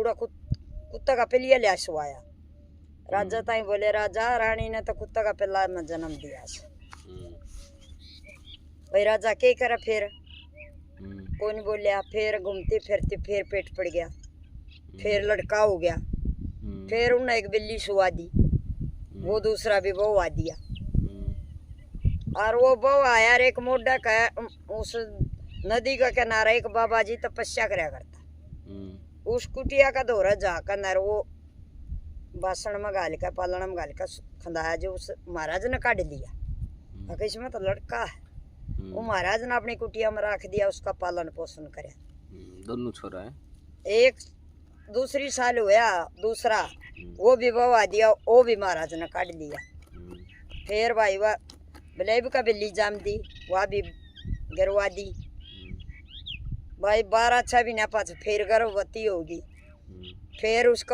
बूढ़ा कुत्ता का पिलिया लिया सुआया। राजा ताई बोले राजा रानी ने तो कुत्ता का पिल्ला में जन्म दिया। भाई राजा क्या करे फिर? कौन बोलिया। फिर घूमती फिरती फिर पेट पड़ गया, फिर लड़का हो गया, फिर उन्हें एक बिल्ली सुवा दी, वो दूसरा भी बहू आ दिया। और वो बहू आया एक मोटा का उस नदी का किनारा एक बाबा जी तपस्या कराया करता। उस कुटिया का दौरा जाकर वो बासण में गाल का पालना में गाल का खंदाया जो उस महाराज ने काट दिया। इसमें तो लड़का है, वो महाराज ने अपनी कुटिया में रख दिया, उसका पालन पोषण करे। दोनों छोरा है। एक दूसरी साल हुआ दूसरा, वो भी बवा दिया, वो भी महाराज ने काट दिया। फिर भाई वह बलेब का बिल्ली जाम दी, वह भी गरवा दी। भाई 12 अच्छा भी ना पास फिर गर्भवती होगी। फिर उसका